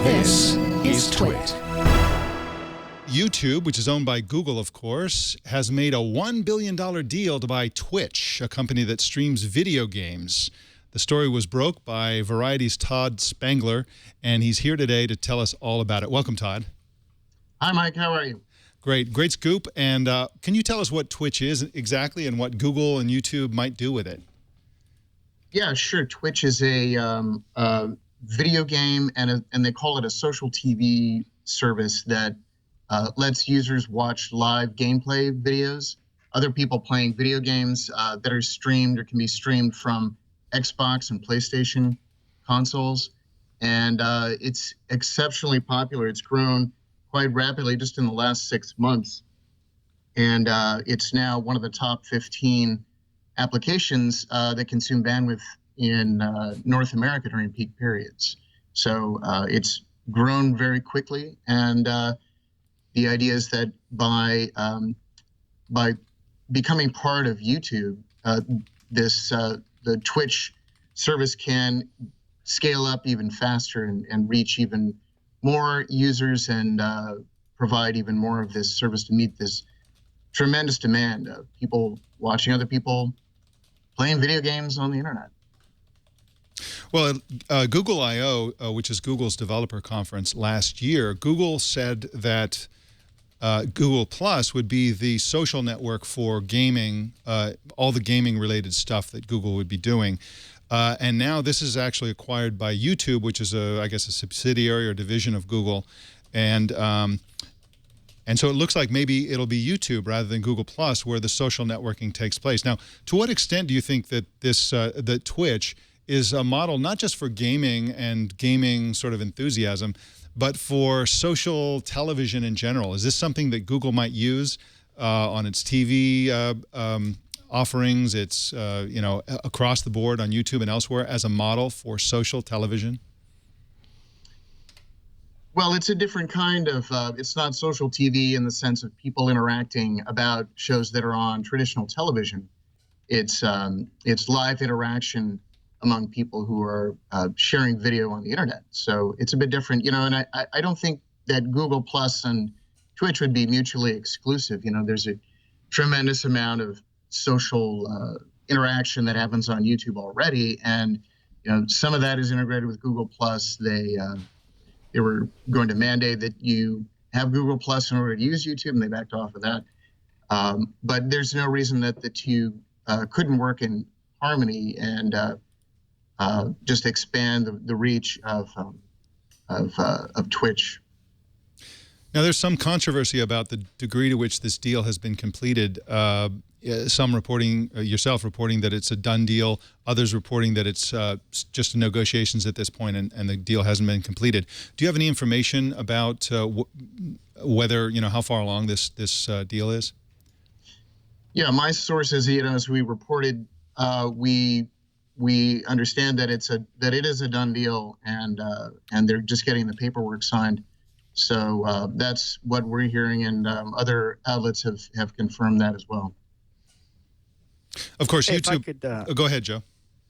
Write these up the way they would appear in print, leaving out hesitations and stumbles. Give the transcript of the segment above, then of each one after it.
This is Twit. YouTube, which is owned by Google, of course, has made a $1 billion deal to buy Twitch, a company that streams video games. The story was broke by Variety's Todd Spangler, and he's here today to tell us all about it. Welcome, Todd. Hi, Mike. How are you? Great. Great scoop. And can you tell us what Twitch is exactly and what Google and YouTube might do with it? Yeah, sure. Twitch is a video game, and they call it a social TV service that lets users watch live gameplay videos, other people playing video games that are streamed or can be streamed from Xbox and PlayStation consoles. And it's exceptionally popular. It's grown quite rapidly just in the last 6 months. And it's now one of the top 15 applications that consume bandwidth in North America during peak periods. So it's grown very quickly, and the idea is that by becoming part of YouTube, the Twitch service can scale up even faster and reach even more users and provide even more of this service to meet this tremendous demand of people watching other people playing video games on the internet. Well, Google I/O, which is Google's developer conference last year, Google said that Google Plus would be the social network for gaming, all the gaming-related stuff that Google would be doing. And now this is actually acquired by YouTube, which is, I guess, a subsidiary or division of Google. And so it looks like maybe it'll be YouTube rather than Google Plus where the social networking takes place. Now, to what extent do you think that that Twitch is a model not just for gaming and gaming sort of enthusiasm, but for social television in general? Is this something that Google might use on its TV offerings, its across the board on YouTube and elsewhere as a model for social television? Well, it's a different kind of, it's not social TV in the sense of people interacting about shows that are on traditional television. It's live interaction among people who are sharing video on the internet. So it's a bit different, and I don't think that Google Plus and Twitch would be mutually exclusive. There's a tremendous amount of social interaction that happens on YouTube already. And, some of that is integrated with Google Plus. They were going to mandate that you have Google Plus in order to use YouTube, and they backed off of that. But there's no reason that the two couldn't work in harmony and just expand the reach of Twitch. Now, there's some controversy about the degree to which this deal has been completed. Some reporting, yourself reporting that it's a done deal, others reporting that it's just negotiations at this point and the deal hasn't been completed. Do you have any information about whether, how far along this deal is? Yeah, my sources, as we reported, we understand that it is a done deal, and they're just getting the paperwork signed. So that's what we're hearing, and other outlets have confirmed that as well. Of course, hey, YouTube. Go ahead, Joe.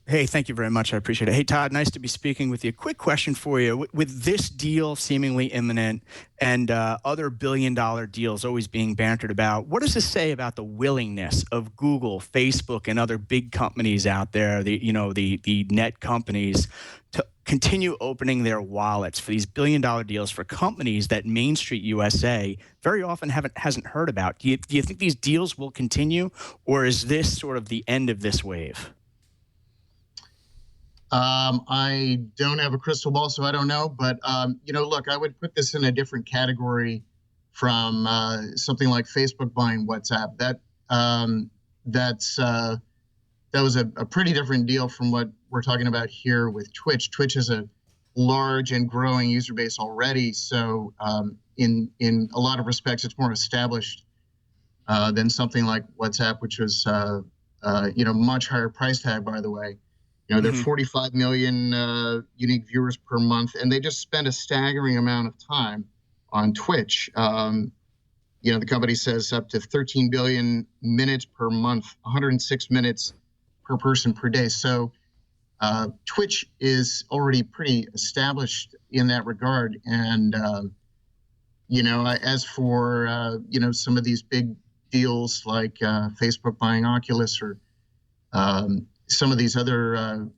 Hey, thank you very much. I appreciate it. Hey, Todd, nice to be speaking with you. Quick question for you. With this deal seemingly imminent and other billion-dollar deals always being bantered about, what does this say about the willingness of Google, Facebook, and other big companies out there, the net companies, to continue opening their wallets for these billion-dollar deals for companies that Main Street USA very often hasn't heard about? Do you think these deals will continue, or is this sort of the end of this wave? I don't have a crystal ball, so I don't know. But, look, I would put this in a different category from something like Facebook buying WhatsApp. That was a pretty different deal from what we're talking about here with Twitch. Twitch is a large and growing user base already. So in a lot of respects, it's more established than something like WhatsApp, which was, much higher price tag, by the way. There are 45 million unique viewers per month, and they just spend a staggering amount of time on Twitch. The company says up to 13 billion minutes per month, 106 minutes per person per day. So Twitch is already pretty established in that regard. And, as for, some of these big deals like Facebook buying Oculus or some of these other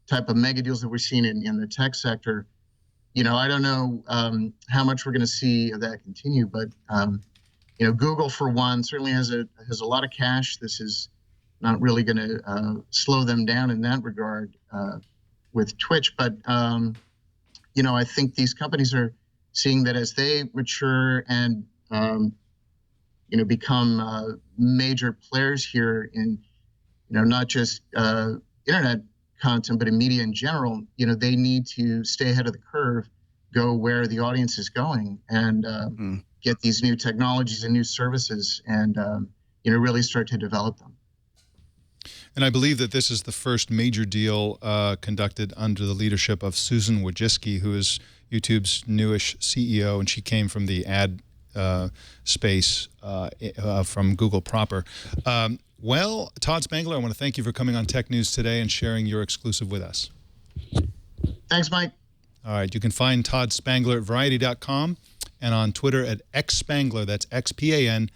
type of mega deals that we're seeing in the tech sector, I don't know how much we're going to see of that continue, but Google, for one, certainly has a lot of cash. This is not really going to slow them down in that regard with Twitch. But I think these companies are seeing that as they mature and become major players here in not just internet content, but in media in general, they need to stay ahead of the curve, go where the audience is going, and get these new technologies and new services, and really start to develop them. And I believe that this is the first major deal conducted under the leadership of Susan Wojcicki, who is YouTube's newish CEO, and she came from the ad space from Google proper. Well, Todd Spangler, I want to thank you for coming on Tech News Today and sharing your exclusive with us. Thanks, Mike. All right, you can find Todd Spangler at Variety.com and on Twitter at xspangler, that's Xpangler.